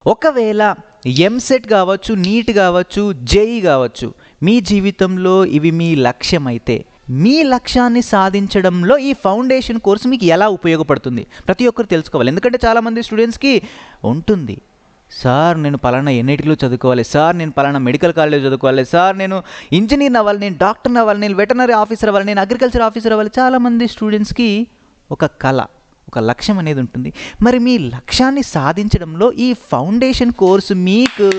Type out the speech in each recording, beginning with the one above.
ఒకవేళ ఎంసెట్ కావచ్చు, నీట్ కావచ్చు, జేఈ కావచ్చు, మీ జీవితంలో ఇవి మీ లక్ష్యం అయితే మీ లక్ష్యాన్ని సాధించడంలో ఈ ఫౌండేషన్ కోర్సు మీకు ఎలా ఉపయోగపడుతుంది ప్రతి ఒక్కరు తెలుసుకోవాలి. ఎందుకంటే చాలామంది స్టూడెంట్స్కి ఉంటుంది, సార్ నేను పలానా ఎన్ఐటీలో చదువుకోవాలి, సార్ నేను పలానా మెడికల్ కాలేజ్ చదువుకోవాలి, సార్ నేను ఇంజనీర్ అవ్వాలి, నేను డాక్టర్ అవ్వాలి, నేను వెటనరీ ఆఫీసర్ అవ్వాలి, నేను అగ్రికల్చర్ ఆఫీసర్ అవ్వాలి. చాలామంది స్టూడెంట్స్కి ఒక కళ, ఒక లక్ష్యం అనేది ఉంటుంది. మరి మీ లక్ష్యాన్ని సాధించడంలో ఈ ఫౌండేషన్ కోర్సు మీకు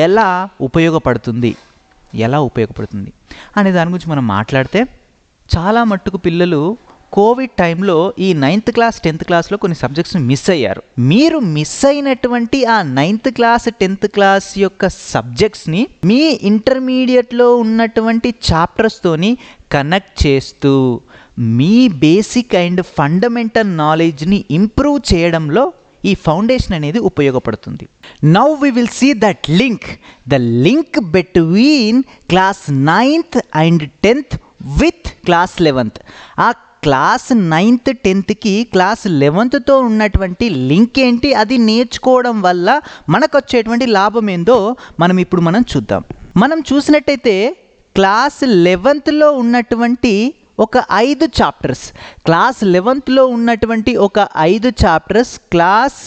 ఎలా ఉపయోగపడుతుంది అనే దాని గురించి మనం మాట్లాడితే, చాలా మట్టుకు పిల్లలు కోవిడ్ టైంలో ఈ 9th క్లాస్ 10th క్లాస్లో కొన్ని సబ్జెక్ట్స్ని మిస్ అయ్యారు. మీరు మిస్ అయినటువంటి ఆ 9th క్లాస్ 10th క్లాస్ యొక్క సబ్జెక్ట్స్ని మీ ఇంటర్మీడియట్లో ఉన్నటువంటి చాప్టర్స్తోని కనెక్ట్ చేస్తూ మీ బేసిక్ అండ్ ఫండమెంటల్ నాలెడ్జ్ని ఇంప్రూవ్ చేయడంలో ఈ ఫౌండేషన్ అనేది ఉపయోగపడుతుంది. Now we will see that the link between class 9th and 10th with class 11th. ఆ క్లాస్ 9th 10thకి క్లాస్ 11thతో ఉన్నటువంటి లింక్ ఏంటి, అది నేర్చుకోవడం వల్ల మనకు వచ్చేటువంటి లాభం ఏందో మనం చూద్దాం. మనం చూసినట్టయితే క్లాస్ 11thలో ఉన్నటువంటి ఒక 5 చాప్టర్స్, క్లాస్ 11thలో ఉన్నటువంటి ఒక 5 చాప్టర్స్ క్లాస్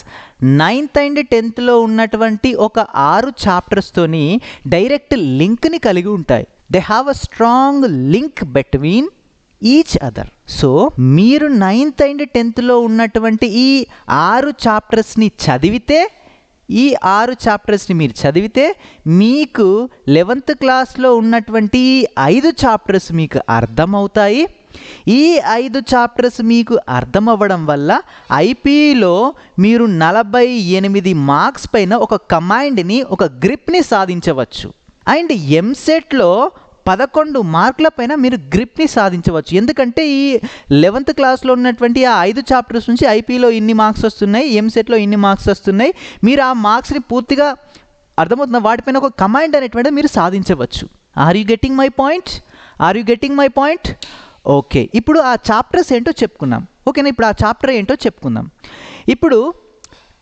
9th అండ్ 10thలో ఉన్నటువంటి ఒక 6 చాప్టర్స్తోని డైరెక్ట్ లింక్ని కలిగి ఉంటాయి. They have a strong link between each other. So మీరు 9th అండ్ 10thలో ఉన్నటువంటి ఈ 6 చాప్టర్స్ని చదివితే, ఈ 6 చాప్టర్స్ని మీరు చదివితే మీకు 11th క్లాస్లో ఉన్నటువంటి 5 చాప్టర్స్ మీకు అర్థమవుతాయి. ఈ 5 చాప్టర్స్ మీకు అర్థం అవ్వడం వల్ల ఐపీలో మీరు 48 మార్క్స్ పైన ఒక కమాండ్ని, ఒక గ్రిప్ని సాధించవచ్చు. అండ్ ఎంసెట్లో 11 మార్కుల పైన మీరు గ్రిప్ని సాధించవచ్చు. ఎందుకంటే ఈ 11th క్లాస్లో ఉన్నటువంటి ఆ 5 చాప్టర్స్ నుంచి ఐపీలో ఇన్ని మార్క్స్ వస్తున్నాయి, ఎంసెట్లో ఇన్ని మార్క్స్ వస్తున్నాయి, మీరు ఆ మార్క్స్ని పూర్తిగా అర్థమవుతున్న వాటిపైన ఒక కమాండ్ అనేటువంటిది మీరు సాధించవచ్చు. Are you getting my point? Okay, ఇప్పుడు ఆ చాప్టర్స్ ఏంటో చెప్పుకుందాం. ఓకేనా, ఇప్పుడు ఆ చాప్టర్ ఏంటో చెప్పుకుందాం. ఇప్పుడు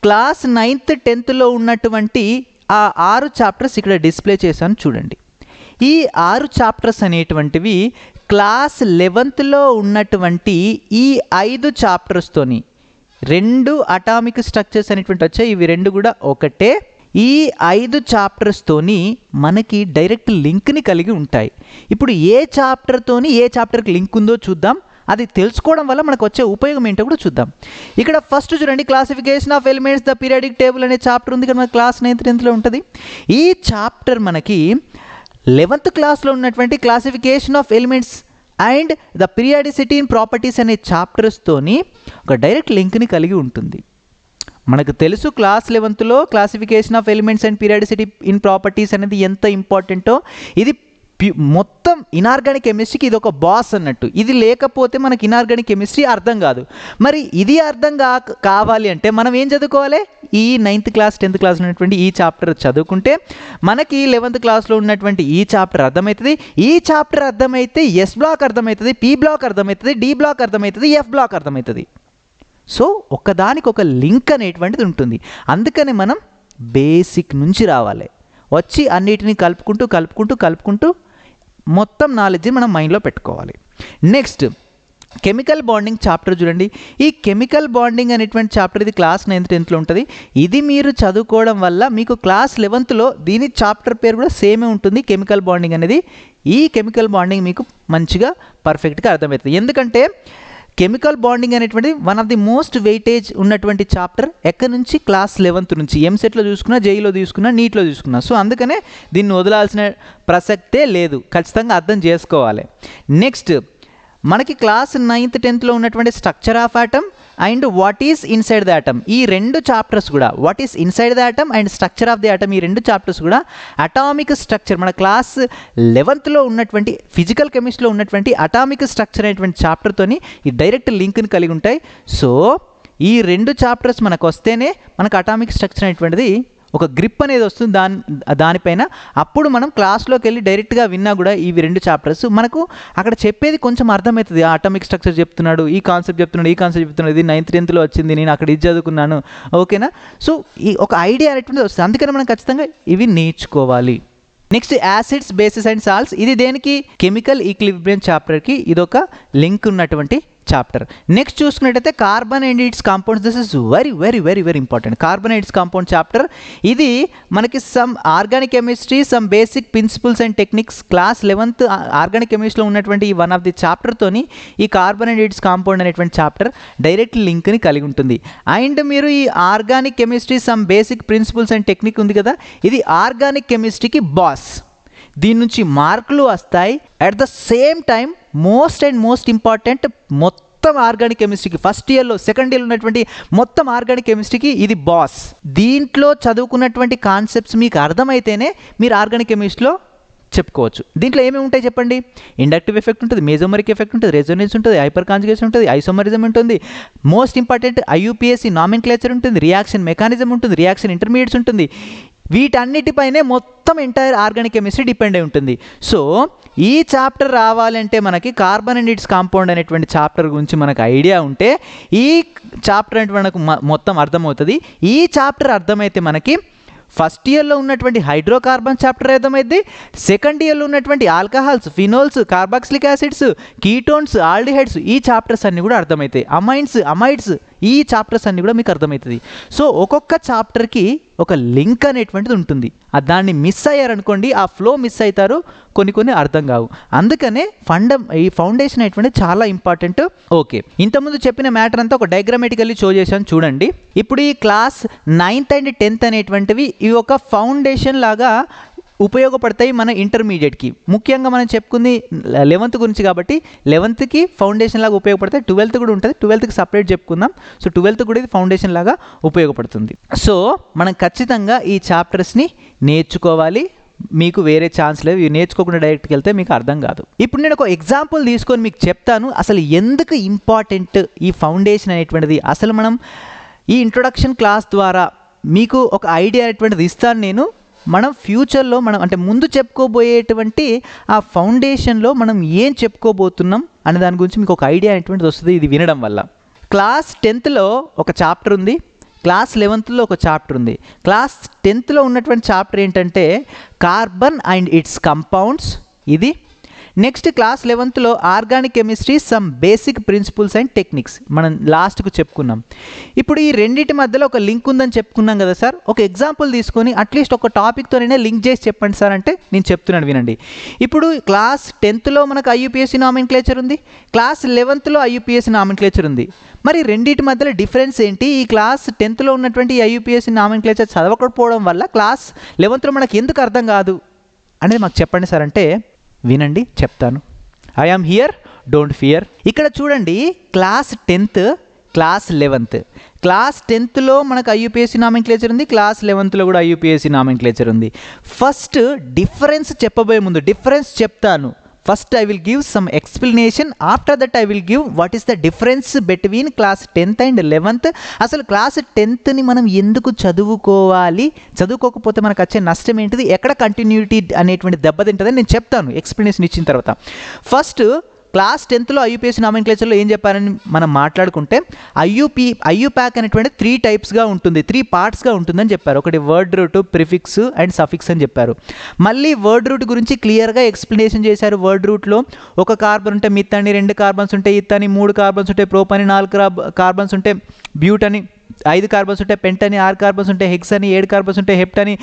క్లాస్ 9th 10thలో ఉన్నటువంటి ఆ 6 చాప్టర్స్ ఇక్కడ డిస్ప్లే చేశాను చూడండి. ఈ 6 చాప్టర్స్ అనేటువంటివి క్లాస్ 11thలో ఉన్నటువంటి ఈ 5 చాప్టర్స్తోని 2 అటామిక్ స్ట్రక్చర్స్ అనేటువంటి వచ్చాయి. ఇవి 2 కూడా ఒకటే. ఈ 5 చాప్టర్స్తోని మనకి డైరెక్ట్ లింక్ని కలిగి ఉంటాయి. ఇప్పుడు ఏ చాప్టర్తోని ఏ చాప్టర్కి లింక్ ఉందో చూద్దాం. అది తెలుసుకోవడం వల్ల మనకు వచ్చే ఉపయోగం ఏంటో కూడా చూద్దాం. ఇక్కడ ఫస్ట్ చూడండి, classification of elements the periodic table అనే చాప్టర్ ఉంది కదా, మన క్లాస్ 9th 10thలో ఉంటుంది. ఈ చాప్టర్ మనకి 11th క్లాస్లో ఉన్నటువంటి classification of elements and the periodicity in properties అనే చాప్టర్స్తోని ఒక డైరెక్ట్ లింక్ని కలిగి ఉంటుంది. మనకు తెలుసు క్లాస్ 11thలో classification of elements and periodicity in properties అనేది ఎంత ఇంపార్టెంటో. ఇది మొత్తం ఇనార్గానిక్ కెమిస్ట్రీకి ఇది ఒక బాస్ అన్నట్టు. ఇది లేకపోతే మనకి ఇనార్గానిక్ కెమిస్ట్రీ అర్థం కాదు. మరి ఇది అర్థం కావాలి అంటే మనం ఏం చదువుకోవాలి? ఈ 9th క్లాస్ 10th క్లాస్ ఉన్నటువంటి ఈ చాప్టర్ చదువుకుంటే మనకి 11th క్లాస్లో ఉన్నటువంటి ఈ చాప్టర్ అర్థమవుతుంది. ఈ చాప్టర్ అర్థమైతే ఎస్ బ్లాక్ అర్థమవుతుంది, పి బ్లాక్ అర్థమవుతుంది, డి బ్లాక్ అర్థమవుతుంది, ఎఫ్ బ్లాక్ అర్థమవుతుంది. సో ఒకదానికి ఒక లింక్ అనేటువంటిది ఉంటుంది. అందుకని మనం బేసిక్ నుంచి రావాలి, వచ్చి అన్నిటిని కలుపుకుంటూ మొత్తం నాలెడ్జ్ని మనం మైండ్లో పెట్టుకోవాలి. నెక్స్ట్ కెమికల్ బాండింగ్ చాప్టర్ చూడండి. ఈ కెమికల్ బాండింగ్ అనేటువంటి చాప్టర్ ఇది క్లాస్ 9th 10thలో ఉంటుంది. ఇది మీరు చదువుకోవడం వల్ల మీకు క్లాస్ 11thలో దీని చాప్టర్ పేరు కూడా సేమే ఉంటుంది, కెమికల్ బాండింగ్ అనేది. ఈ కెమికల్ బాండింగ్ మీకు మంచిగా పర్ఫెక్ట్గా అర్థమవుతుంది. ఎందుకంటే కెమికల్ బాండింగ్ అనేటువంటి one of the most weightage ఉన్నటువంటి చాప్టర్. ఎక్కడి నుంచి? క్లాస్ 11th నుంచి. ఎంసెట్లో చూసుకున్నా, జేఈలో చూసుకున్నా, నీట్లో చూసుకున్నా. సో అందుకనే దీన్ని వదలాల్సిన ప్రసక్తే లేదు, ఖచ్చితంగా అర్థం చేసుకోవాలి. నెక్స్ట్ మనకి క్లాస్ 9th 10thలో ఉన్నటువంటి structure of atom and what is inside the atom, ఈ 2 చాప్టర్స్ కూడా, what is inside the atom and structure of the atom, ఈ 2 చాప్టర్స్ కూడా అటామిక్ స్ట్రక్చర్, మన క్లాస్ 11thలో ఉన్నటువంటి ఫిజికల్ కెమిస్ట్రీలో ఉన్నటువంటి అటామిక్ స్ట్రక్చర్ అనేటువంటి చాప్టర్తోని ఈ డైరెక్ట్ లింక్ని కలిగి ఉంటాయి. సో ఈ 2 చాప్టర్స్ మనకు వస్తేనే మనకు అటామిక్ స్ట్రక్చర్ అనేటువంటిది ఒక గ్రిప్ అనేది వస్తుంది దానిపైన. అప్పుడు మనం క్లాస్లోకి వెళ్ళి డైరెక్ట్గా విన్నా కూడా ఇవి 2 చాప్టర్స్ మనకు అక్కడ చెప్పేది కొంచెం అర్థమవుతుంది. అటామిక్ స్ట్రక్చర్ చెప్తున్నాడు, ఈ కాన్సెప్ట్ చెప్తున్నాడు, ఇది 9th 10thలో వచ్చింది, నేను అక్కడ ఇది చదువుకున్నాను, ఓకేనా. సో ఈ ఒక ఐడియా అనేటువంటిది వస్తుంది. అందుకని మనం ఖచ్చితంగా ఇవి నేర్చుకోవాలి. Next acids, bases and salts. ఇది దేనికి? కెమికల్ ఈక్విలిబ్రియం చాప్టర్కి ఇదొక లింక్ ఉన్నటువంటి చాప్టర్. నెక్స్ట్ చూసుకున్నట్టయితే carbon and its compounds. This is very very very very important. Carbon and its compound chapter. ఇది మనకి some organic chemistry, some basic principles and techniques. Class 11th organic కెమిస్ట్రీలో ఉన్నటువంటి ఈ one of the చాప్టర్తోని ఈ carbon and its compound అనేటువంటి chapter direct లింక్ని కలిగి ఉంటుంది. అండ్ మీరు ఈ organic chemistry, some basic principles and technique ఉంది కదా, ఇది ఆర్గానిక్ కెమిస్ట్రీకి బాస్. దీని నుంచి మార్కులు వస్తాయి. At the same time most important, మొత్తం ఆర్గానిక్ కెమిస్ట్రీకి ఫస్ట్ ఇయర్లో, సెకండ్ ఇయర్లో ఉన్నటువంటి మొత్తం ఆర్గానిక్ కెమిస్ట్రీకి ఇది బాస్. దీంట్లో చదువుకున్నటువంటి కాన్సెప్ట్స్ మీకు అర్థమైతేనే మీరు ఆర్గానిక్ కెమిస్ట్రీలో చెప్పుకోవచ్చు. దీంట్లో ఏమేమి ఉంటాయి చెప్పండి? ఇండక్టివ్ ఎఫెక్ట్ ఉంటుంది, మెజోమరిక్ ఎఫెక్ట్ ఉంటుంది, రెజొనెన్స్ ఉంటుంది, హైపర్ కాంజుగేషన్ ఉంటుంది, ఐసోమరిజం ఉంటుంది, మోస్ట్ ఇంపార్టెంట్ ఐయుపిఎస్సి నామెన్క్లేచర్ ఉంటుంది, రియాక్షన్ మెకానిజం ఉంటుంది, రియాక్షన్ ఇంటర్మీడియట్స్ ఉంటుంది. వీటన్నిటిపైనే మొత్తం ఎంటైర్ ఆర్గానిక్ కెమిస్ట్రీ డిపెండ్ అయి ఉంటుంది. సో ఈ చాప్టర్ రావాలంటే మనకి కార్బన్ అండ్ ఇట్స్ కాంపౌండ్ అనేటువంటి చాప్టర్ గురించి మనకు ఐడియా ఉంటే ఈ చాప్టర్ అంటే మనకు మొత్తం అర్థమవుతుంది. ఈ చాప్టర్ అర్థమైతే మనకి ఫస్ట్ ఇయర్లో ఉన్నటువంటి హైడ్రోకార్బన్ చాప్టర్ అర్థమైంది, సెకండ్ ఇయర్లో ఉన్నటువంటి alcohols, phenols, carboxylic acids, ketones, aldehydes, ఈ చాప్టర్స్ అన్నీ కూడా అర్థమవుతాయి. అమైడ్స్, ఈ చాప్టర్స్ అన్నీ కూడా మీకు అర్థమవుతుంది. సో ఒక్కొక్క చాప్టర్కి ఒక లింక్ అనేటువంటిది ఉంటుంది. దాన్ని మిస్ అయ్యారనుకోండి, ఆ ఫ్లో మిస్ అవుతారు, కొన్ని అర్థం కావు. అందుకనే ఈ ఫౌండేషన్ అనేటువంటిది చాలా ఇంపార్టెంట్. ఓకే, ఇంతకుముందు చెప్పిన మ్యాటర్ అంతా ఒక డయాగ్రామేటికల్లీ షో చేశాను చూడండి. ఇప్పుడు ఈ క్లాస్ 9th and 10th అనేటువంటివి ఇవి ఒక ఫౌండేషన్ లాగా ఉపయోగపడతాయి మన ఇంటర్మీడియట్కి. ముఖ్యంగా మనం చెప్పుకుంది 11th గురించి కాబట్టి 11thకి ఫౌండేషన్ లాగా ఉపయోగపడతాయి. 12th కూడా ఉంటుంది, 12thకి సపరేట్ చెప్పుకుందాం. సో 12th కూడా ఇది ఫౌండేషన్ లాగా ఉపయోగపడుతుంది. సో మనం ఖచ్చితంగా ఈ చాప్టర్స్ని నేర్చుకోవాలి. మీకు వేరే ఛాన్స్ లేదు. ఇవి నేర్చుకోకుండా డైరెక్ట్కి వెళ్తే మీకు అర్థం కాదు. ఇప్పుడు నేను ఒక ఎగ్జాంపుల్ తీసుకొని మీకు చెప్తాను అసలు ఎందుకు ఇంపార్టెంట్ ఈ ఫౌండేషన్ అనేటువంటిది. అసలు మనం ఈ ఇంట్రొడక్షన్ క్లాస్ ద్వారా మీకు ఒక ఐడియా అనేటువంటిది ఇస్తాను నేను. మనం ఫ్యూచర్లో అంటే ముందు చెప్పుకోబోయేటువంటి ఆ ఫౌండేషన్లో మనం ఏం చెప్పుకోబోతున్నాం అనే దాని గురించి మీకు ఒక ఐడియా అనేటువంటిది వస్తుంది ఇది వినడం వల్ల. క్లాస్ 10thలో ఒక చాప్టర్ ఉంది, క్లాస్ 11thలో ఒక చాప్టర్ ఉంది. క్లాస్ 10thలో ఉన్నటువంటి చాప్టర్ ఏంటంటే కార్బన్ అండ్ ఇట్స్ కంపౌండ్స్, ఇది. నెక్స్ట్ క్లాస్ 11thలో organic chemistry, some basic principles and techniques మనం లాస్ట్కు చెప్పుకున్నాం. ఇప్పుడు ఈ రెండింటి మధ్యలో ఒక లింక్ ఉందని చెప్పుకున్నాం కదా సార్. ఒక ఎగ్జాంపుల్ తీసుకొని అట్లీస్ట్ ఒక టాపిక్తోనైనా లింక్ చేసి చెప్పండి సార్ అంటే నేను చెప్తున్నాను వినండి. ఇప్పుడు క్లాస్ 10thలో మనకు ఐయుపిఎస్సి నామెన్క్లేచర్ ఉంది, క్లాస్ 11thలో ఐయుపిఎస్సి నామెన్క్లేచర్ ఉంది. మరి రెండింటి మధ్యలో డిఫరెన్స్ ఏంటి? ఈ క్లాస్ 10thలో ఉన్నటువంటి ఐయుపిఎస్సి నామెన్క్లేచర్ చదవకపోవడం వల్ల క్లాస్ 11thలో మనకు ఎందుకు అర్థం కాదు అనేది మాకు చెప్పండి సార్ అంటే వినండి చెప్తాను. I am here, don't fear. ఇక్కడ చూడండి, class 10th, class 11th. Class 10thలో మనకు ఐయుపిఎస్సి నామెన్క్లేచర్ ఉంది, క్లాస్ 11thలో కూడా ఐయుపిఎస్సి నామెన్క్లేచర్ ఉంది. ఫస్ట్ డిఫరెన్స్ చెప్పబోయే ముందు డిఫరెన్స్ చెప్తాను. First I will give some explanation, after that I will give what is the difference between class 10th and 11th. అసలు class 10thని మనం ఎందుకు చదువుకోవాలి, చదువుకోకపోతే మనకు వచ్చే నష్టం ఏంటిది, ఎక్కడ కంటిన్యూటీ అనేటువంటి దెబ్బతింటుందని నేను చెప్తాను ఎక్స్ప్లెనేషన్ ఇచ్చిన తర్వాత. ఫస్ట్ క్లాస్ 10thలో ఐయుపిఎస్సి నామెన్క్లేచర్లో ఏం చెప్పారని మనం మాట్లాడుకుంటే ఐయుప్యాక్ అనేటువంటి 3 టైప్స్గా ఉంటుంది, 3 పార్ట్స్గా ఉంటుందని చెప్పారు. ఒకటి word route, prefix and suffix అని చెప్పారు. మళ్ళీ వర్డ్ రూట్ గురించి క్లియర్గా ఎక్స్ప్లెనేషన్ చేశారు. వర్డ్ రూట్లో ఒక కార్బన్ ఉంటే మిత్ అని, 2 కార్బన్స్ ఉంటే ఇత్ అని, 3 కార్బన్స్ ఉంటే ప్రోప్ అని, 4 కార్బన్స్ ఉంటే బ్యూట్ అని, 5 కార్బన్స్ ఉంటే పెంట్ అని, 6 కార్బన్స్ ఉంటే హెక్స్ అని, 7 కార్బన్స్ ఉంటే హెప్ట్ అని,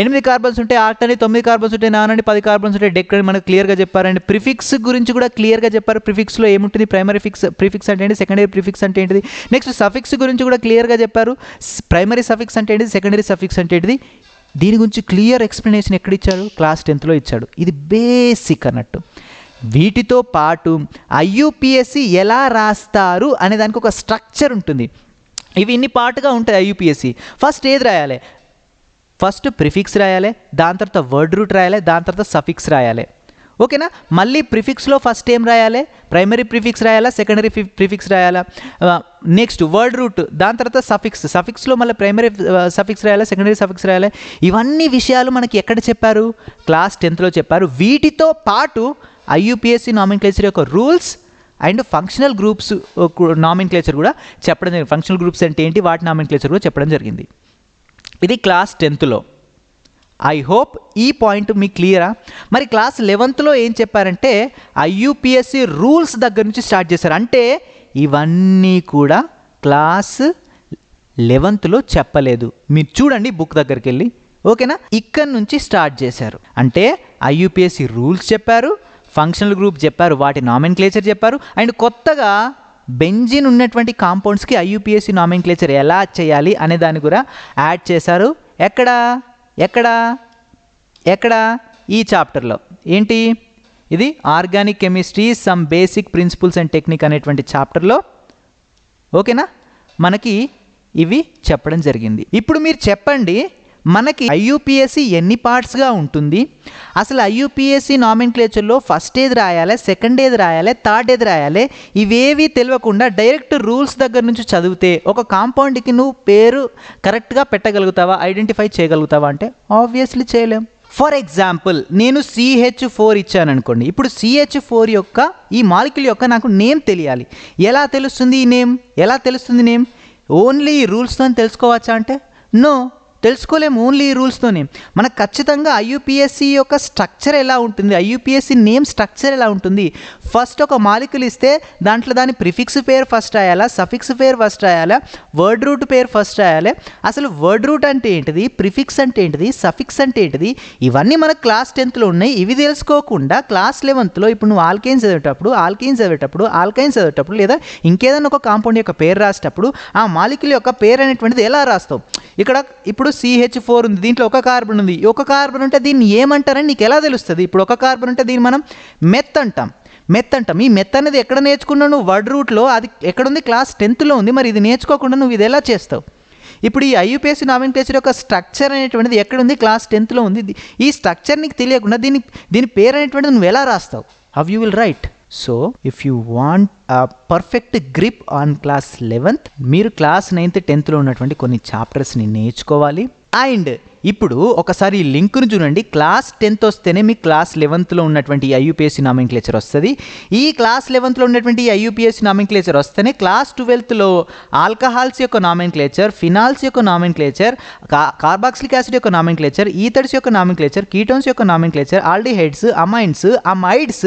8 కార్బన్స్ ఉంటే ఆర్ట్ అని, 9 కార్బన్స్ ఉంటే నాన్ అని, 10 కార్బన్స్ ఉంటే డెక్ అని మనకు క్లియర్గా చెప్పారండి. ప్రిఫిక్స్ గురించి కూడా క్లియర్గా చెప్పారు. ప్రిఫిక్స్లో ఏముంటుంది, ప్రైమరీ ప్రిఫిక్స్ అంటే ఏంటి, సెకండరీ ప్రిఫిక్స్ అంటే ఏంటిది. నెక్స్ట్ సఫిక్స్ గురించి కూడా క్లియర్గా చెప్పారు. ప్రైమరీ సఫిక్స్ అంటే ఏంటిది, సెకండరీ సఫిక్స్ అంటే ఏంటిది. దీని గురించి క్లియర్ ఎక్స్ప్లెనేషన్ ఎక్కడ ఇచ్చాడు, క్లాస్ 10thలో ఇచ్చాడు. ఇది బేసిక్ అన్నట్టు. వీటితో పాటు ఐయుపిఎస్సి ఎలా రాస్తారు అనే దానికి ఒక స్ట్రక్చర్ ఉంటుంది. ఇవి ఇన్ని పార్ట్గా ఉంటాయి ఐయుపిఎస్సి. ఫస్ట్ ఏది రాయాలి, ఫస్ట్ ప్రిఫిక్స్ రాయాలి, దాని తర్వాత వర్డ్ రూట్ రాయాలి, దాని తర్వాత సఫిక్స్ రాయాలి. ఓకేనా. మళ్ళీ ప్రిఫిక్స్లో ఫస్ట్ ఏం రాయాలి, ప్రైమరీ ప్రిఫిక్స్ రాయాలా, సెకండరీ ప్రిఫిక్స్ రాయాలా. నెక్స్ట్ వర్డ్ రూట్, దాని తర్వాత సఫిక్స్లో మళ్ళీ ప్రైమరీ సఫిక్స్ రాయాలా, సెకండరీ సఫిక్స్ రాయాలా. ఇవన్నీ విషయాలు మనకి ఎక్కడ చెప్పారు, క్లాస్ 10th చెప్పారు. వీటితో పాటు IUPAC నామిన్క్లేచర్ యొక్క rules and functional groups nomenclature కూడా చెప్పడం జరిగింది. ఫంక్షనల్ గ్రూప్స్ అంటే ఏంటి, వాటి నామిన్క్లేచర్ కూడా చెప్పడం జరిగింది. ఇది క్లాస్ 10th. ఐ హోప్ ఈ పాయింట్ మీకు క్లియరా. మరి క్లాస్ 11th ఏం చెప్పారంటే IUPAC రూల్స్ దగ్గర నుంచి స్టార్ట్ చేశారు. అంటే ఇవన్నీ కూడా క్లాస్ 11th చెప్పలేదు. మీరు చూడండి బుక్ దగ్గరికి వెళ్ళి, ఓకేనా. ఇక్కడ నుంచి స్టార్ట్ చేశారు. అంటే IUPAC రూల్స్ చెప్పారు, ఫంక్షనల్ గ్రూప్ చెప్పారు, వాటి నామిన్క్లేచర్ చెప్పారు, అండ్ కొత్తగా బెంజిన్ ఉన్నటువంటి కాంపౌండ్స్కి IUPAC నామిన్క్లేచర్ ఎలా చేయాలి అనే దాన్ని కూడా యాడ్ చేశారు. ఎక్కడ ఈ చాప్టర్లో ఏంటి, ఇది organic chemistry some basic principles and technique అనేటువంటి చాప్టర్లో, ఓకేనా, మనకి ఇవి చెప్పడం జరిగింది. ఇప్పుడు మీరు చెప్పండి, మనకి IUPAC ఎన్ని పార్ట్స్గా ఉంటుంది, అసలు IUPAC నామిన్క్లేచర్లో ఫస్ట్ ఏది రాయాలి, సెకండ్ ఏది రాయాలి, థర్డ్ ఏది రాయాలి, ఇవేవి తెలియకుండా డైరెక్ట్ రూల్స్ దగ్గర నుంచి చదివితే ఒక కాంపౌండ్కి నువ్వు పేరు కరెక్ట్గా పెట్టగలుగుతావా, ఐడెంటిఫై చేయగలుగుతావా అంటే ఆబ్వియస్లీ చేయలేం. ఫర్ ఎగ్జాంపుల్ నేను CH4 ఇచ్చాను అనుకోండి. ఇప్పుడు CH4 యొక్క ఈ మాలిక్యూల్ యొక్క నాకు నేమ్ తెలియాలి. ఎలా తెలుస్తుంది ఈ నేమ్, ఎలా తెలుస్తుంది నేమ్, ఓన్లీ ఈ రూల్స్తో తెలుసుకోవచ్చా అంటే నో, తెలుసుకోలేము. ఓన్లీ ఈ రూల్స్తోనే మనకు ఖచ్చితంగా IUPAC యొక్క స్ట్రక్చర్ ఎలా ఉంటుంది, IUPAC నేమ్ స్ట్రక్చర్ ఎలా ఉంటుంది. ఫస్ట్ ఒక మాలిక్యూల్ ఇస్తే దాంట్లో దాని ప్రిఫిక్స్ పేరు ఫస్ట్ రాయాలా, సఫిక్స్ పేరు ఫస్ట్ రాయాలా, వర్డ్ రూట్ పేరు ఫస్ట్ రాయాలి. అసలు వర్డ్ రూట్ అంటే ఏంటిది, ప్రిఫిక్స్ అంటే ఏంటిది, సఫిక్స్ అంటే ఏంటిది, ఇవన్నీ మనకు క్లాస్ 10th ఉన్నాయి. ఇవి తెలుసుకోకుండా క్లాస్ 11th ఇప్పుడు నువ్వు ఆల్కైన్స్ చదివేటప్పుడు లేదా ఇంకేదైనా ఒక కాంపౌండ్ యొక్క పేరు రాసేటప్పుడు ఆ మాలిక్యూల్ యొక్క పేరు అనేటువంటిది ఎలా రాస్తావు. ఇప్పుడు CH4 ఉంది, దీంట్లో ఒక కార్బన్ ఉంది, ఒక కార్బన్ ఉంటే దీన్ని ఏమంటారని నీకు ఎలా తెలుస్తుంది. ఇప్పుడు ఒక కార్బన్ ఉంటే దీన్ని మనం మెత్ అంటాం. ఈ మెత్ అనేది ఎక్కడ నేర్చుకున్నావు నువ్వు, వర్డ్ రూట్లో, అది ఎక్కడుంది, క్లాస్ 10th ఉంది. మరి ఇది నేర్చుకోకుండా నువ్వు ఇది ఎలా చేస్తావు. ఇప్పుడు ఈ IUPAC నామిన్క్లేచర్ యొక్క స్ట్రక్చర్ అనేటువంటిది ఎక్కడుంది, క్లాస్ 10th ఉంది. ఈ స్ట్రక్చర్ నీకు తెలియకుండా దీని పేరు అనేటువంటిది నువ్వు ఎలా రాస్తావు, how you will write. So if you want perfect grip on class 11th, మీరు క్లాస్ 9th 10th ఉన్నటువంటి కొన్ని చాప్టర్స్ని నేర్చుకోవాలి. అండ్ ఇప్పుడు ఒకసారి ఈ లింక్ను చూడండి. క్లాస్ 10th వస్తేనే మీకు క్లాస్ 11th ఉన్నటువంటి IUPAC నామిన్క్లేచర్ వస్తుంది. ఈ క్లాస్ 11th ఉన్నటువంటి IUPAC నామిన్క్లేచర్ వస్తేనే క్లాస్ 12th ఆల్కహాల్స్ యొక్క నామిన్క్లేచర్, ఫినాల్స్ యొక్క నామిన్క్లేచర్, కార్బాక్సిలిక్ యాసిడ్ యొక్క నామిన్క్లేచర్, ఈథర్స్ యొక్క నామిన్క్లేచర్, కీటోన్స్ యొక్క నామిన్క్లేచర్, ఆల్డిహైడ్స్, అమైడ్స్,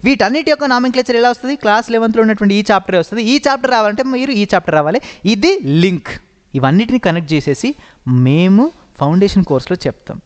వీటన్నిటి యొక్క నామిన్క్లేచర్ ఎలా వస్తుంది, క్లాస్ 11th ఉన్నటువంటి ఈ చాప్టర్ వస్తుంది. ఈ చాప్టర్ రావాలంటే మీరు ఈ చాప్టర్ రావాలి. ఇది లింక్. ఇవన్నిటిని కనెక్ట్ చేసేసి మేము ఫౌండేషన్ కోర్సులో చెప్తాం.